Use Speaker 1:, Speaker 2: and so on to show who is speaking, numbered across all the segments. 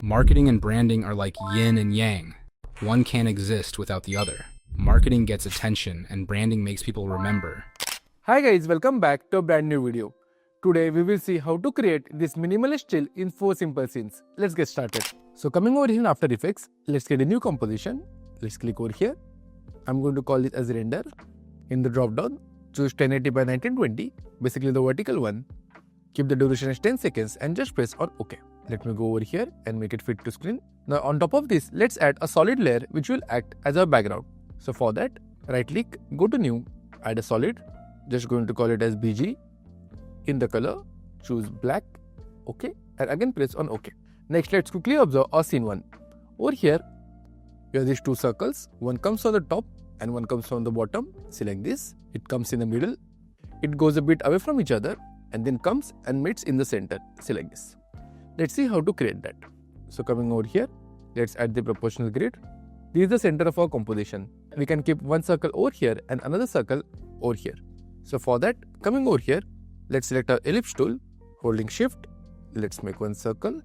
Speaker 1: Marketing and branding are like yin and yang. One can't exist without the other. Marketing gets attention and branding makes people remember.
Speaker 2: Hi guys, welcome back to a brand new video. Today we will see how to create this minimalist chill in 4 simple scenes. Let's get started. So coming over here in After Effects, let's create a new composition. Let's click over here. I'm going to call it as render. In the drop down, choose 1080 by 1920, basically the vertical one. Keep the duration as 10 seconds and just press on OK. Let me go over here and make it fit to screen. Now on top of this, let's add a solid layer which will act as our background. So for that, right click, go to new, add a solid. Just going to call it as BG. In the color, choose black, OK, and again press on OK. Next, let's quickly observe our scene 1. Over here, we have these two circles. One comes on the top and one comes on the bottom. Select this. It comes in the middle. It goes a bit away from each other and then comes and meets in the center. Select this. Let's see how to create that. So coming over here, let's add the proportional grid. This is the center of our composition. We can keep one circle over here and another circle over here. So for that, coming over here, let's select our ellipse tool, holding shift. Let's make one circle.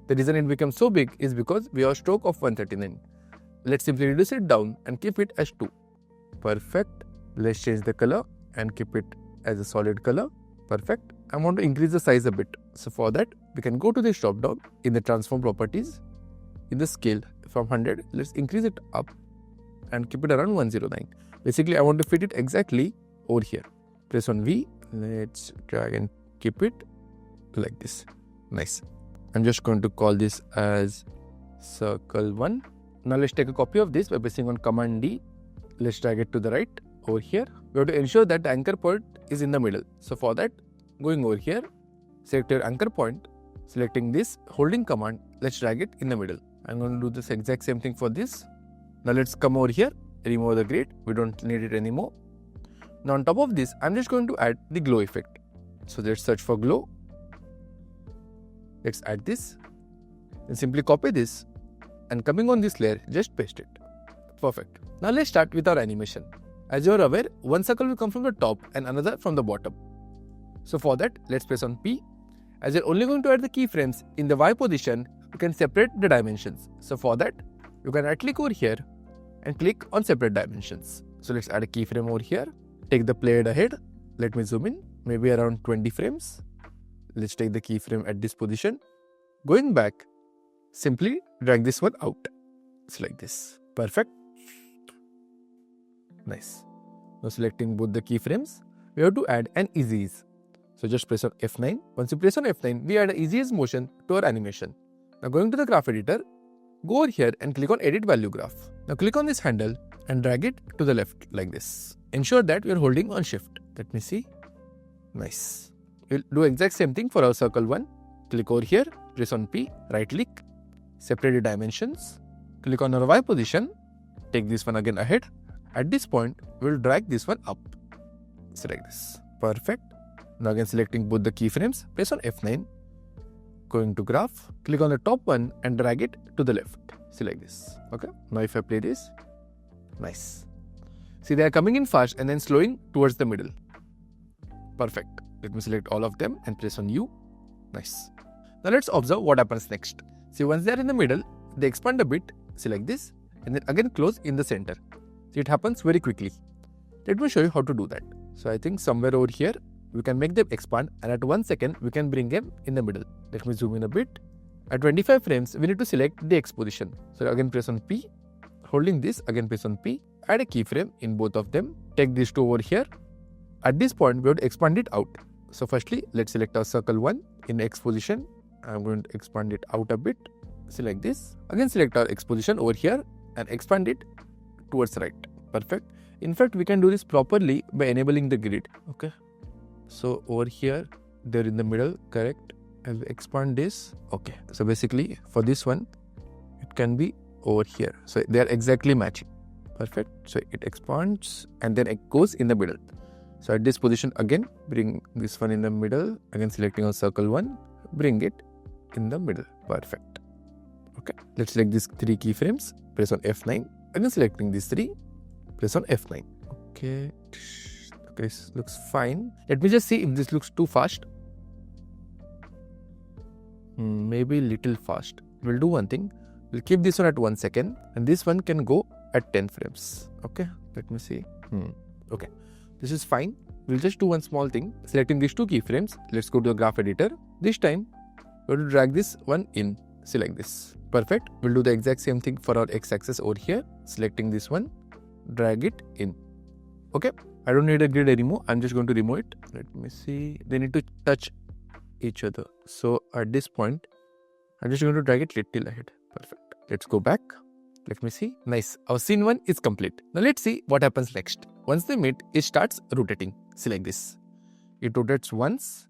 Speaker 2: The reason it becomes so big is because we have a stroke of 139. Let's simply reduce it down and keep it as 2. Perfect. Let's change the color and keep it as a solid color. Perfect. I want to increase the size a bit. So for that, we can go to this drop down in the transform properties. In the scale from 100, let's increase it up and keep it around 109. Basically, I want to fit it exactly over here. Press on V. Let's drag and keep it like this. Nice. I'm just going to call this as circle 1. Now let's take a copy of this by pressing on Command D. Let's drag it to the right over here. We have to ensure that the anchor point is in the middle. So for that, going over here, select your anchor point, selecting this, holding command, let's drag it in the middle. I'm going to do this exact same thing for this. Now let's come over here, remove the grid. We don't need it anymore. Now on top of this, I'm just going to add the glow effect. So let's search for glow. Let's add this and simply copy this, and coming on this layer, just paste it. Perfect. Now let's start with our animation. As you are aware, one circle will come from the top and another from the bottom. So for that, let's press on P. As you're only going to add the keyframes in the Y position, you can separate the dimensions. So for that, you can right click over here and click on separate dimensions. So let's add a keyframe over here. Take the play ahead. Let me zoom in, maybe around 20 frames. Let's take the keyframe at this position. Going back, simply drag this one out. It's like this. Perfect. Nice. Now selecting both the keyframes, we have to add an easy ease. So just press on F9. Once you press on F9, we add an easy ease motion to our animation. Now going to the graph editor, go over here and click on Edit Value Graph. Now click on this handle and drag it to the left like this. Ensure that we are holding on Shift. Let me see. Nice. We'll do exact same thing for our circle 1. Click over here, press on P, right click, separate the dimensions. Click on our Y position, take this one again ahead. At this point, we'll drag this one up. Select this. Perfect. Now again selecting both the keyframes, press on F9. Going to graph, click on the top one and drag it to the left. Select this. Okay. Now if I play this, nice. See, they are coming in fast and then slowing towards the middle. Perfect. Let me select all of them and press on U. Nice. Now let's observe what happens next. See, once they are in the middle, they expand a bit. Select this and then again close in the center. See, it happens very quickly. Let me show you how to do that. So I think somewhere over here, we can make them expand, and at 1 second, we can bring them in the middle. Let me zoom in a bit. At 25 frames, we need to select the X position. So again press on P. Holding this, again press on P. Add a keyframe in both of them. Take these two over here. At this point, we have to expand it out. So firstly, let's select our circle 1 in X position. I'm going to expand it out a bit. Select this. Again select our X position over here and expand it towards right. Perfect. In fact, we can do this properly by enabling the grid. Okay. So over here, they're in the middle, correct? I'll expand this. Okay. So basically for this one, it can be over here. So they are exactly matching. Perfect. So it expands and then it goes in the middle. So at this position again, bring this one in the middle. Again selecting on circle 1, bring it in the middle. Perfect. Okay. Let's select these 3 keyframes. Press on F9. Again selecting these 3. Press on F9. Okay. This looks fine. Let me just see if this looks too fast. Maybe little fast. we'll do one thing. We'll keep this one at 1 second and this one can go at 10 frames. Okay, let me see. Okay, this is fine. We'll just do one small thing. Selecting these two keyframes, let's go to the graph editor. This time, we're going to drag this one in. See, like this. Perfect. We'll do the exact same thing for our x-axis over here. Selecting this one, drag it in. Okay, I don't need a grid anymore. I'm just going to remove it. Let me see. They need to touch each other. So at this point, I'm just going to drag it little ahead. Perfect. Let's go back. Let me see. Nice. Our scene 1 is complete. Now let's see what happens next. Once they meet, it starts rotating. See, like this. It rotates once,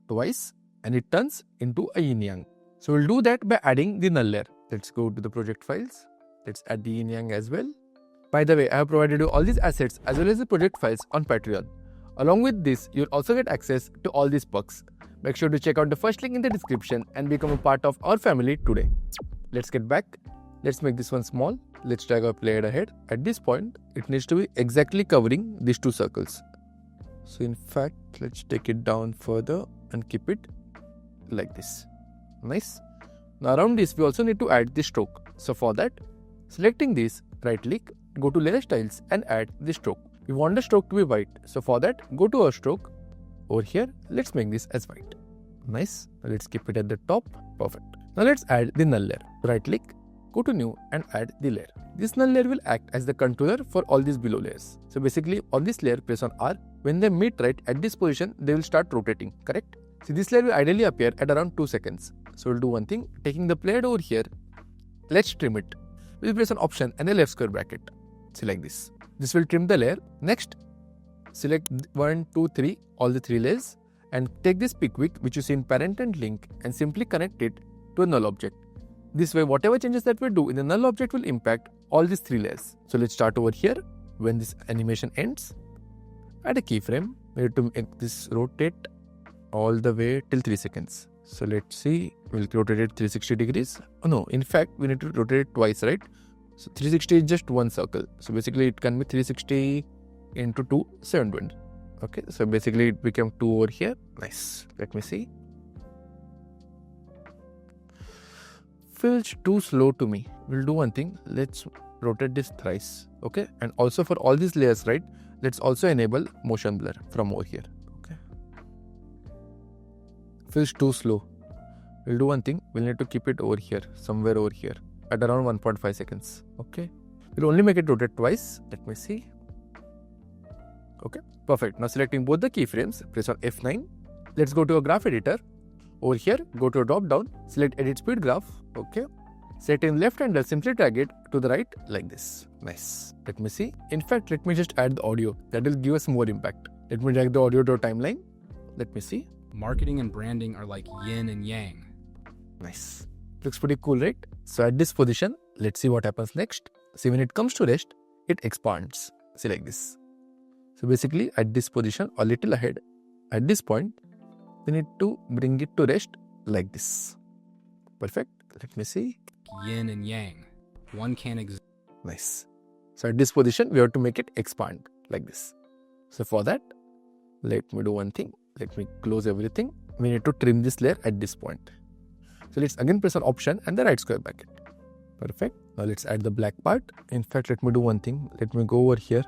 Speaker 2: twice, and it turns into a yin-yang. So we'll do that by adding the null layer. Let's go to the project files. Let's add the yin-yang as well. By the way, I have provided you all these assets as well as the project files on Patreon. Along with this, you'll also get access to all these perks. Make sure to check out the first link in the description and become a part of our family today. Let's get back. Let's make this one small. Let's drag our player ahead. At this point, it needs to be exactly covering these two circles. So in fact, let's take it down further and keep it like this. Nice. Now around this, we also need to add the stroke. So for that, selecting this, right click, go to layer styles and add the stroke. We want the stroke to be white. So for that, go to our stroke. Over here, let's make this as white. Nice. Now let's keep it at the top. Perfect. Now let's add the null layer. Right click, go to new and add the layer. This null layer will act as the controller for all these below layers. So basically on this layer, press on R. When they meet right at this position, they will start rotating, correct? See, this layer will ideally appear at around 2 seconds. So we'll do one thing. Taking the player over here, let's trim it. We'll press on Option and the left square bracket. See, like this. This will trim the layer. Next, select 1, 2, 3, all the 3 layers and take this pick width which you see in parent and link and simply connect it to a null object. This way, whatever changes that we do in the null object will impact all these 3 layers. So let's start over here. When this animation ends, add a keyframe. We need to make this rotate all the way till 3 seconds. So let's see, we'll rotate it 360 degrees. Oh no, in fact, we need to rotate it twice, right? So 360 is just one circle. So basically it can be 360 into 2, 720. Okay, so basically it became 2 over here. Nice. Let me see. Feels too slow to me. We'll do one thing. Let's rotate this thrice. Okay, and also for all these layers, right? Let's also enable motion blur from over here. Okay. Feels too slow. We'll do one thing. We'll need to keep it over here, somewhere over here, at around 1.5 seconds. Okay. We'll only make it rotate twice. Let me see. Okay, perfect. Now selecting both the keyframes, press on F9. Let's go to a graph editor. Over here, go to a drop down, select edit speed graph. Okay. Set in left handle, simply drag it to the right like this. Nice. Let me see. In fact, let me just add the audio. That will give us more impact. Let me drag the audio to a timeline. Let me see.
Speaker 1: Marketing and branding are like yin and yang.
Speaker 2: Nice. Looks pretty cool, right? So at this position, let's see what happens next. See, when it comes to rest, it expands. See, like this. So basically at this position, a little ahead, at this point, we need to bring it to rest like this. Perfect. Let me see.
Speaker 1: Yin and yang. One can't exist.
Speaker 2: Nice. So at this position, we have to make it expand like this. So for that, let me do one thing. Let me close everything. We need to trim this layer at this point. So let's again press on Option and the right square bracket. Perfect. Now let's add the black part. In fact, let me do one thing. Let me go over here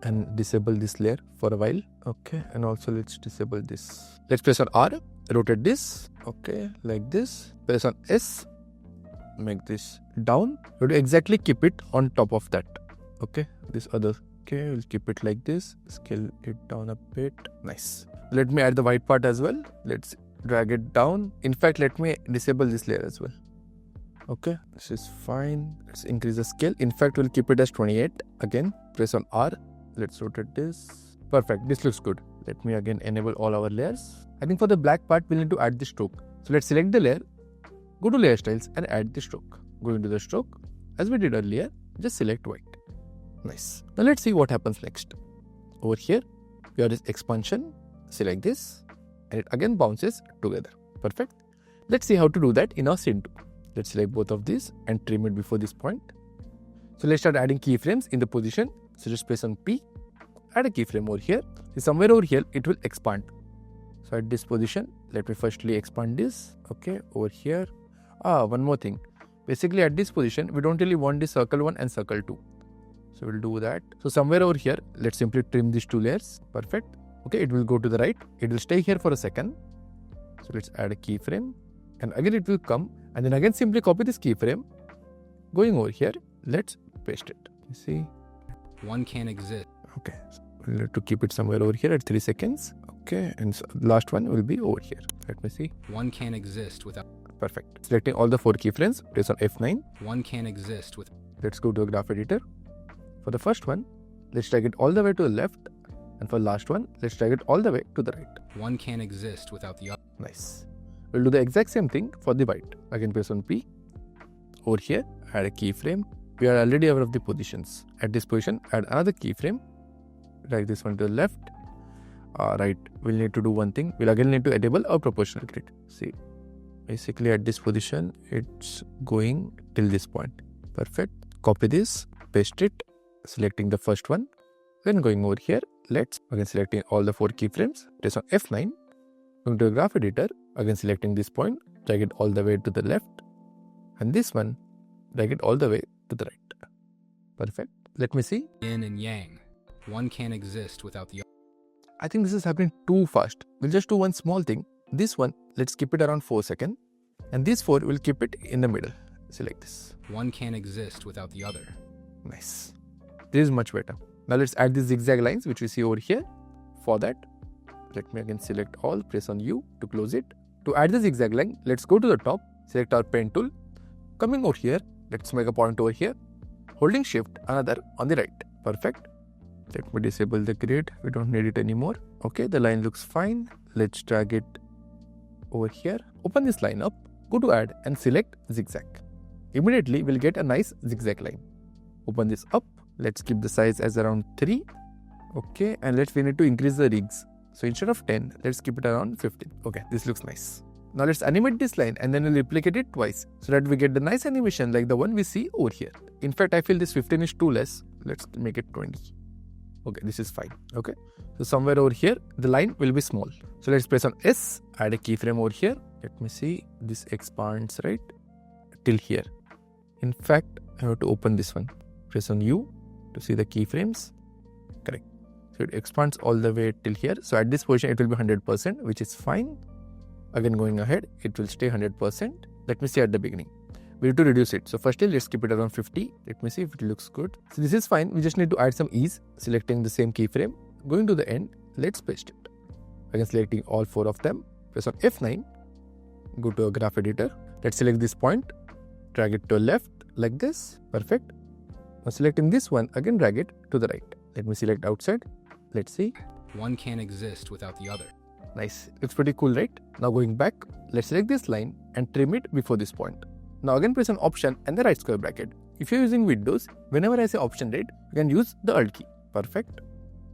Speaker 2: and disable this layer for a while. Okay. And also let's disable this. Let's press on R. Rotate this. Okay. Like this. Press on S. Make this down. You have to exactly keep it on top of that. Okay. This other. Okay. We'll keep it like this. Scale it down a bit. Nice. Let me add the white part as well. Let's drag it down. In fact, let me disable this layer as well. Okay. This is fine. Let's increase the scale. In fact, we'll keep it as 28. Again, press on R. Let's rotate this. Perfect. This looks good. Let me again enable all our layers. I think for the black part, we'll need to add the stroke. So let's select the layer. Go to layer styles and add the stroke. Go into the stroke. As we did earlier, just select white. Nice. Now let's see what happens next. Over here, we have this expansion. Select this. And it again bounces together. Perfect. Let's see how to do that in our scene 2. Let's select both of these and trim it before this point. So let's start adding keyframes in the position. So just press on P. Add a keyframe over here. See, somewhere over here, it will expand. So at this position, let me firstly expand this. Okay, over here. One more thing. Basically at this position, we don't really want the circle 1 and circle 2. So we'll do that. So somewhere over here, let's simply trim these 2 layers. Perfect. Okay, it will go to the right. It will stay here for a second. So let's add a keyframe. And again it will come. And then again simply copy this keyframe. Going over here, let's paste it. You see?
Speaker 1: One can exist.
Speaker 2: Okay, so we'll have to keep it somewhere over here at 3 seconds. Okay, and so last one will be over here. Let me see.
Speaker 1: One can exist without.
Speaker 2: Perfect. Selecting all the 4 keyframes, press on F9.
Speaker 1: One can exist with.
Speaker 2: Let's go to a graph editor. For the first one, let's drag it all the way to the left. And for last one, let's drag it all the way to the right.
Speaker 1: One can exist without the other.
Speaker 2: Nice. We'll do the exact same thing for the white. Again, press on P. Over here, add a keyframe. We are already aware of the positions. At this position, add another keyframe. Drag this one to the left. Right, we'll need to do one thing. We'll again need to enable a proportional grid. See, basically at this position, it's going till this point. Perfect. Copy this, paste it, selecting the first one. Then going over here, let's again selecting all the 4 keyframes. Press on F9. Going to a graph editor. Again selecting this point. Drag it all the way to the left. And this one, drag it all the way to the right. Perfect. Let me see.
Speaker 1: Yin and yang. One can exist without the other.
Speaker 2: I think this is happening too fast. We'll just do one small thing. This one, let's keep it around 4 seconds. And this 4, we'll keep it in the middle. Select this.
Speaker 1: One can exist without the other.
Speaker 2: Nice. This is much better. Now let's add these zigzag lines which we see over here. For that, let me again select all, press on U to close it. To add the zigzag line, let's go to the top, select our pen tool. Coming over here, let's make a point over here. Holding shift, another on the right. Perfect. Let me disable the grid. We don't need it anymore. Okay, the line looks fine. Let's drag it over here. Open this line up. Go to add and select zigzag. Immediately, we'll get a nice zigzag line. Open this up. Let's keep the size as around 3. Okay, and we need to increase the rigs. So instead of 10, let's keep it around 15. Okay, this looks nice. Now let's animate this line and then we'll replicate it twice so that we get the nice animation like the one we see over here. In fact, I feel this 15 is too less. Let's make it 20. Okay, this is fine. Okay, so somewhere over here, the line will be small. So let's press on S, add a keyframe over here. Let me see, this expands right till here. In fact, I have to open this one. Press on U to see the keyframes. Correct. So it expands all the way till here. So at this position, it will be 100%, which is fine. Again, going ahead, it will stay 100%. Let me see at the beginning. We need to reduce it. So firstly, let's keep it around 50. Let me see if it looks good. So this is fine. We just need to add some ease. Selecting the same keyframe. Going to the end, let's paste it. Again, selecting all 4 of them. Press on F9. Go to a graph editor. Let's select this point. Drag it to the left like this. Perfect. Now selecting this one, again drag it to the right. Let me select outside. Let's see.
Speaker 1: One can exist without the other.
Speaker 2: Nice. Looks pretty cool, right? Now going back, let's select this line and trim it before this point. Now again press an Option and the right square bracket. If you're using Windows, whenever I say Option right, you can use the Alt key. Perfect.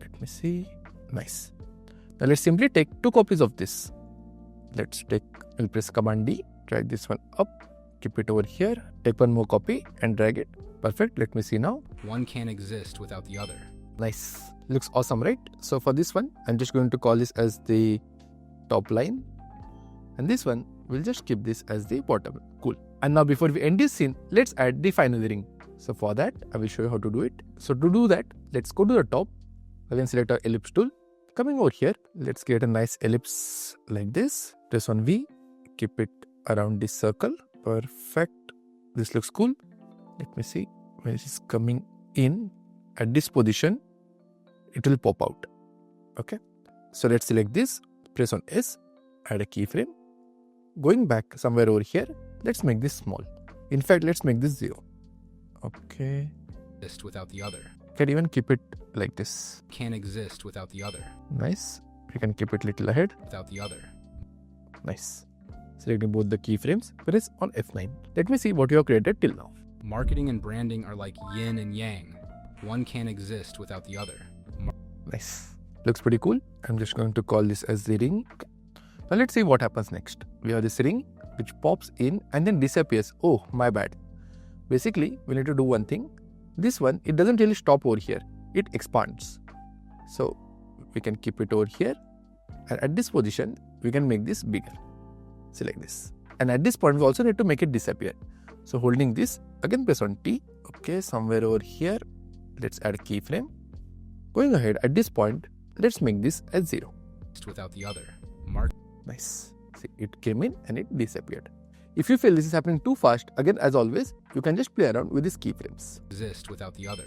Speaker 2: Let me see. Nice. Now let's simply take 2 copies of this. We'll press Command D, drag this one up, keep it over here, take one more copy and drag it. Perfect. Let me see now.
Speaker 1: One can exist without the other.
Speaker 2: Nice. Looks awesome, right? So for this one, I'm just going to call this as the top line. And this one, we'll just keep this as the bottom. Cool. And now before we end this scene, let's add the final ring. So for that, I will show you how to do it. So to do that, let's go to the top. Again, select our ellipse tool. Coming over here, let's create a nice ellipse like this. Press on V. Keep it around this circle. Perfect. This looks cool. Let me see. When it is coming in at this position, it will pop out. Okay. So let's select this. Press on S. Add a keyframe. Going back somewhere over here, let's make this small. In fact, let's make this 0. Okay.
Speaker 1: Exist without the other.
Speaker 2: Can even keep it like this.
Speaker 1: Can exist without the other.
Speaker 2: Nice. We can keep it little ahead.
Speaker 1: Without the other.
Speaker 2: Nice. Selecting both the keyframes, press on F9. Let me see what you have created till now.
Speaker 1: Marketing and branding are like yin and yang. One can exist without the other.
Speaker 2: Nice. Looks pretty cool. I'm just going to call this as the ring. Now let's see what happens next. We have this ring which pops in and then disappears. Oh, my bad. Basically, we need to do one thing. This one, it doesn't really stop over here. It expands. So we can keep it over here. And at this position, we can make this bigger. Select this. And at this point, we also need to make it disappear. So holding this, again press on T. Okay, somewhere over here, let's add a keyframe. Going ahead, at this point, let's make this as 0.
Speaker 1: Without the other.
Speaker 2: Nice. See, it came in and it disappeared. If you feel this is happening too fast, again as always, you can just play around with these keyframes.
Speaker 1: Exist without the other.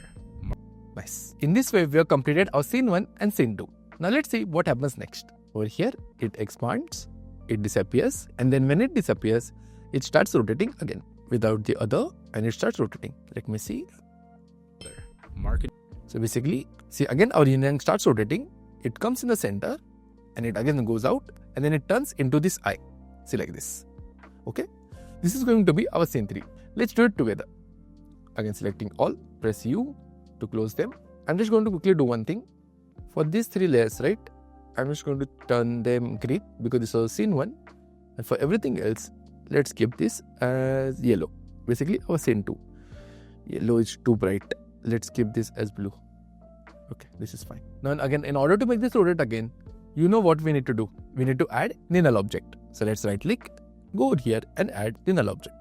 Speaker 2: Nice. In this way, we have completed our scene 1 and scene 2. Now let's see what happens next. Over here, it expands, it disappears, and then when it disappears, it starts rotating again without the other, and it starts rotating. Let me see. So basically, see again our yin yang starts rotating, it comes in the center, and it again goes out, and then it turns into this eye. See, like this. Okay, this is going to be our scene 3. Let's do it together. Again, selecting all, press U to close them. I'm just going to quickly do one thing. For these 3 layers, right, I'm just going to turn them green because this was scene 1. And for everything else, let's keep this as yellow. Basically, our scene 2. Yellow is too bright. Let's keep this as blue. Okay, this is fine. Now again, in order to make this rotate again, you know what we need to do. We need to add the null object. So let's right click, go over here and add the null object.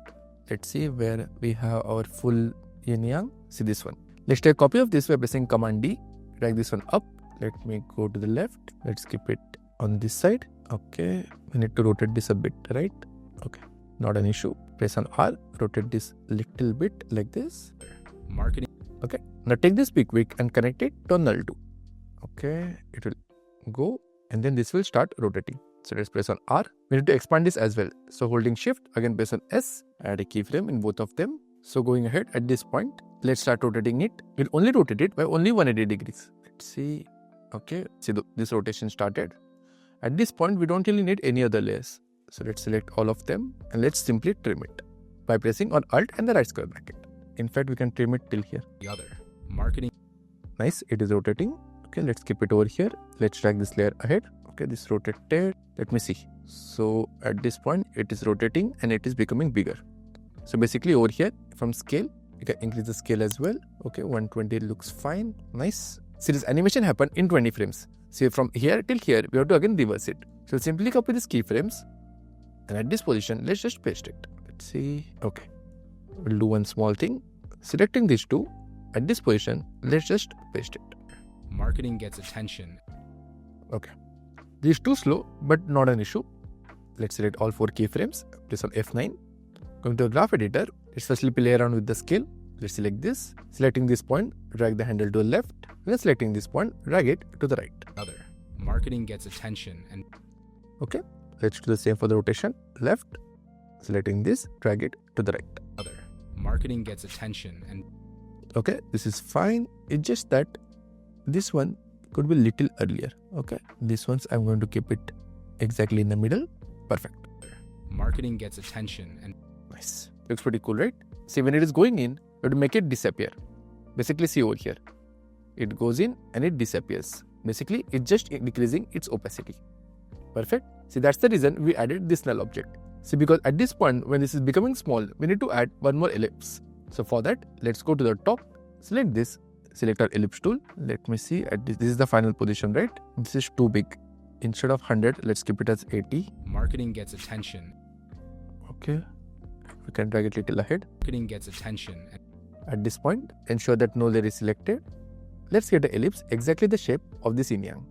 Speaker 2: Let's see where we have our full yin yang. See this one. Let's take a copy of this by pressing Command D. Drag this one up. Let me go to the left. Let's keep it on this side. Okay, we need to rotate this a bit, right? Okay, not an issue. Press on R, rotate this little bit like this.
Speaker 1: Marketing.
Speaker 2: Okay, now take this pick and connect it to null 2. Okay, it will go and then this will start rotating. So let's press on R. We need to expand this as well. So holding shift, again press on S, add a keyframe in both of them. So going ahead at this point, let's start rotating it. We'll only rotate it by only 180 degrees. Let's see. Okay, see this rotation started. At this point, we don't really need any other layers. So let's select all of them and let's simply trim it by pressing on Alt and the right square bracket. In fact, we can trim it till here.
Speaker 1: The other. Marketing.
Speaker 2: Nice, it is rotating. Okay, let's keep it over here. Let's drag this layer ahead. Okay, this rotated. Let me see. So at this point, it is rotating and it is becoming bigger. So basically over here, from scale, you can increase the scale as well. Okay, 120 looks fine. Nice. See, this animation happened in 20 frames. See, from here till here, we have to again reverse it. So simply copy these keyframes. And at this position, let's just paste it. Let's see. Okay. We'll do one small thing. Selecting these two, at this position, let's just paste it.
Speaker 1: Marketing gets attention.
Speaker 2: Okay. This is too slow, but not an issue. Let's select all 4 keyframes. Press on F9. Going to the graph editor, let's firstly play around with the scale. Let's select this. Selecting this point, drag the handle to the left. Then selecting this point, drag it to the right.
Speaker 1: Other. Marketing gets attention and.
Speaker 2: Okay. Let's do the same for the rotation. Left. Selecting this, drag it to the right.
Speaker 1: Other. Marketing gets attention and.
Speaker 2: Okay, this is fine. It's just that this one could be little earlier. Okay, this one's I'm going to keep it exactly in the middle. Perfect.
Speaker 1: Marketing gets attention and.
Speaker 2: Nice. Looks pretty cool, right? See, when it is going in, you have to make it disappear. Basically, see over here. It goes in and it disappears. Basically, it's just decreasing its opacity. Perfect. See, that's the reason we added this null object. See, because at this point, when this is becoming small, we need to add one more ellipse. So for that, let's go to the top, select this, select our ellipse tool. Let me see, at this is the final position, right? This is too big. Instead of 100, let's keep it as 80.
Speaker 1: Marketing gets attention.
Speaker 2: Okay. We can drag it a little ahead.
Speaker 1: Marketing gets attention.
Speaker 2: At this point, ensure that no layer is selected. Let's get the ellipse exactly the shape of this yin yang.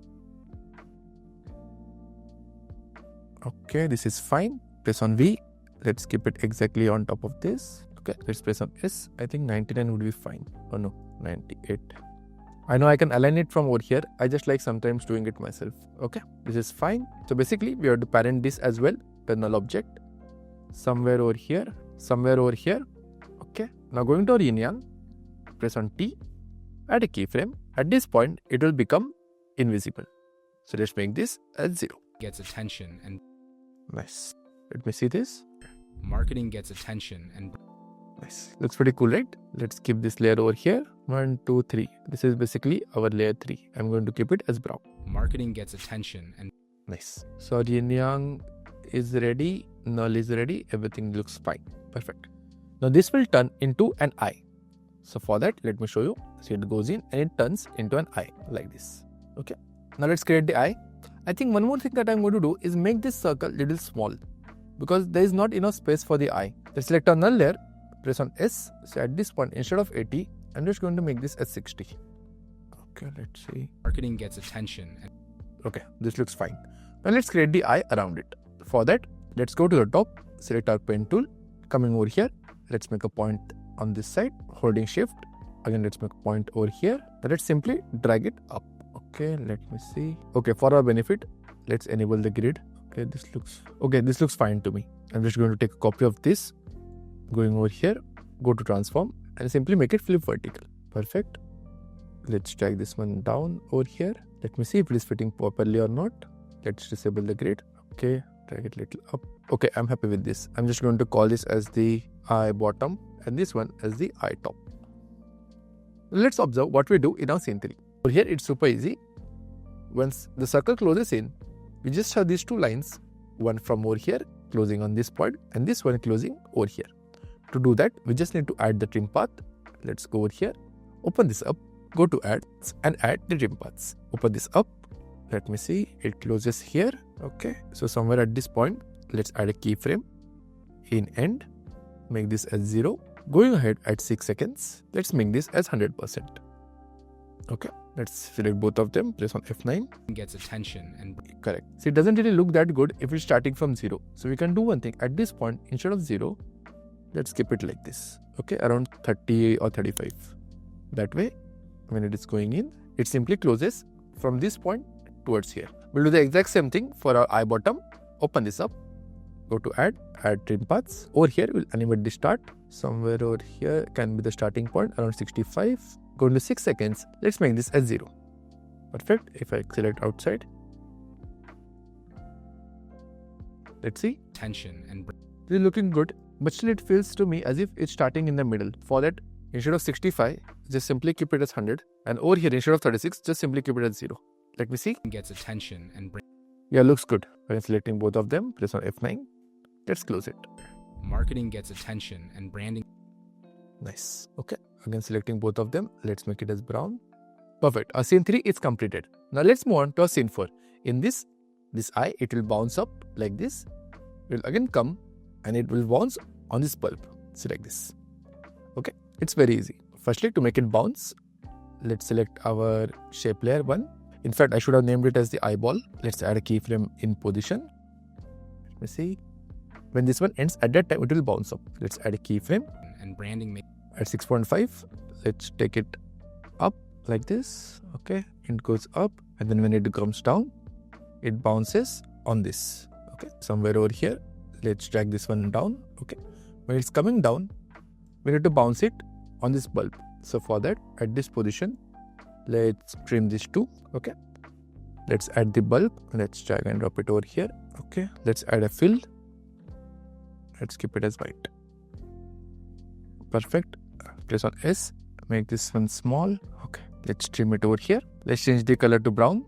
Speaker 2: Okay, this is fine. Press on V. Let's keep it exactly on top of this. Okay, let's press on S. I think 99 would be fine. Oh no, 98. I know I can align it from over here. I just like sometimes doing it myself. Okay, this is fine. So basically, we have to parent this as well. The null object. Somewhere over here. Somewhere over here. Okay, now going to our yin yang. Press on T. Add a keyframe. At this point, it will become invisible. So let's make this as 0.
Speaker 1: Gets attention and.
Speaker 2: Nice. Let me see this.
Speaker 1: Marketing gets attention and.
Speaker 2: Nice. Looks pretty cool, right? Let's keep this layer over here. 1, 2, 3. This is basically our layer 3. I'm going to keep it as brown.
Speaker 1: Marketing gets attention and.
Speaker 2: Nice. So our yin yang is ready. Null is ready. Everything looks fine. Perfect. Now this will turn into an eye. So for that, let me show you. So it goes in and it turns into an eye like this. Okay. Now let's create the eye. I think one more thing that I'm going to do is make this circle little small because there is not enough space for the eye. Let's select our null layer, press on S. So at this point, instead of 80, I'm just going to make this as 60. Okay, let's see.
Speaker 1: Marketing gets attention.
Speaker 2: Okay, this looks fine. Now let's create the eye around it. For that, let's go to the top, select our pen tool, coming over here. Let's make a point on this side, holding shift. Again, let's make a point over here. Now let's simply drag it up. Okay, let me see. Okay, for our benefit, let's enable the grid. Okay, this looks fine to me. I'm just going to take a copy of this, going over here, go to transform and simply make it flip vertical. Perfect. Let's drag this one down over here. Let me see if it is fitting properly or not. Let's disable the grid. Okay, drag it a little up. Okay, I'm happy with this. I'm just going to call this as the eye bottom and this one as the eye top. Let's observe what we do in our scene 3. Over here, it's super easy. Once the circle closes in, we just have these two lines, one from over here closing on this point and this one closing over here. To do that, we just need to add the trim path. Let's go over here, open this up, go to add and add the trim paths. Open this up. Let me see, it closes here. Okay, so somewhere at this point, let's add a keyframe in end, make this as 0. Going ahead at 6 seconds, let's make this as 100%. Okay, let's select both of them, press on F9.
Speaker 1: Gets attention and
Speaker 2: correct. See, it doesn't really look that good if it's starting from 0. So we can do one thing. At this point, instead of 0, let's keep it like this. Okay, around 30 or 35. That way, when it is going in, it simply closes from this point towards here. We'll do the exact same thing for our eye bottom. Open this up, go to add trim paths. Over here, we'll animate the start. Somewhere over here can be the starting point, around 65. Go into 6 seconds. Let's make this as 0. Perfect. If I select outside, let's see.
Speaker 1: Tension and
Speaker 2: this is looking good, but still it feels to me as if it's starting in the middle. For that, instead of 65, just simply keep it as 100. And over here, instead of 36, just simply keep it as 0. Let me see.
Speaker 1: Gets attention and
Speaker 2: yeah, looks good. When selecting both of them, press on F9. Let's close it.
Speaker 1: Marketing gets attention and branding.
Speaker 2: Nice. Okay. Again, selecting both of them. Let's make it as brown. Perfect. Our scene 3 is completed. Now let's move on to our scene 4. In this eye, it will bounce up like this. It will again come and it will bounce on this bulb. Select this. Okay. It's very easy. Firstly, to make it bounce, let's select our shape layer 1. In fact, I should have named it as the eyeball. Let's add a keyframe in position. Let me see. When this one ends, at that time, it will bounce up. Let's add a keyframe.
Speaker 1: And branding
Speaker 2: at 6.5. Let's take it up like this. Okay. It goes up. And then when it comes down, it bounces on this. Okay. Somewhere over here. Let's drag this one down. Okay. When it's coming down, we need to bounce it on this bulb. So for that, at this position, let's trim this too. Okay. Let's add the bulb. Let's drag and drop it over here. Okay. Let's add a fill. Let's keep it as white. Perfect. Press on S. Make this one small. Okay. Let's trim it over here. Let's change the color to brown.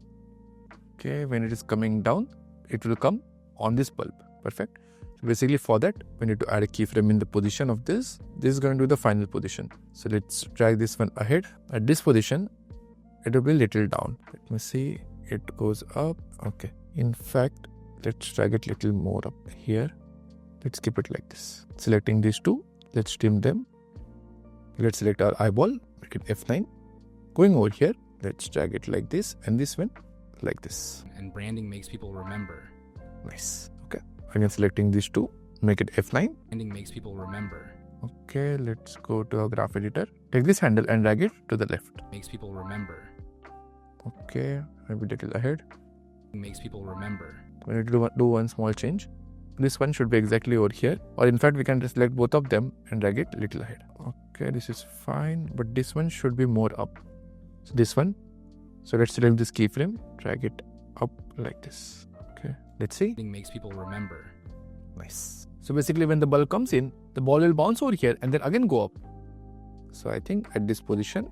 Speaker 2: Okay. When it is coming down, it will come on this bulb. Perfect. So basically for that, we need to add a keyframe in the position of this. This is going to be the final position. So let's drag this one ahead. At this position, it will be a little down. Let me see. It goes up. Okay. In fact, let's drag it a little more up here. Let's keep it like this. Selecting these two. Let's trim them. Let's select our eyeball. Make it F9. Going over here, let's drag it like this. And this one like this.
Speaker 1: And branding makes people remember.
Speaker 2: Nice. Okay. Again, selecting these two. Make it F9.
Speaker 1: Branding makes people remember.
Speaker 2: Okay. Let's go to our graph editor. Take this handle and drag it to the left.
Speaker 1: Makes people remember.
Speaker 2: Okay. Maybe a little ahead.
Speaker 1: Makes people remember.
Speaker 2: We need to do one small change. This one should be exactly over here, or in fact we can just select both of them and drag it a little ahead. Okay, this is fine, but this one should be more up. So this one, so let's select this keyframe, drag it up like this. Okay, let's see.
Speaker 1: Makes people remember.
Speaker 2: Nice. So basically when the ball comes in, the ball will bounce over here and then again go up. So I think at this position,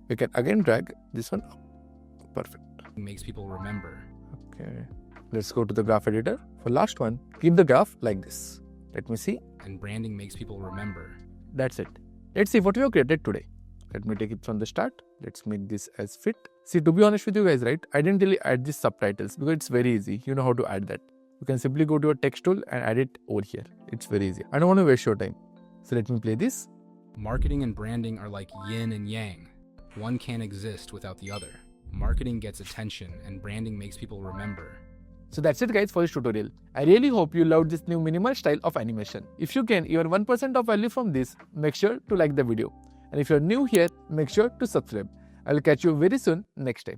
Speaker 2: we can again drag this one up. Perfect.
Speaker 1: Makes people remember.
Speaker 2: Okay. Let's go to the graph editor. For last one, keep the graph like this. Let me see.
Speaker 1: And branding makes people remember.
Speaker 2: That's it. Let's see what we have created today. Let me take it from the start. Let's make this as fit. See, to be honest with you guys, right? I didn't really add these subtitles because it's very easy. You know how to add that. You can simply go to your text tool and add it over here. It's very easy. I don't want to waste your time. So let me play this.
Speaker 1: Marketing and branding are like yin and yang. One can't exist without the other. Marketing gets attention and branding makes people remember.
Speaker 2: So that's it guys for this tutorial. I really hope you loved this new minimal style of animation. If you gain even 1% of value from this, make sure to like the video. And if you're new here, make sure to subscribe. I will catch you very soon next time.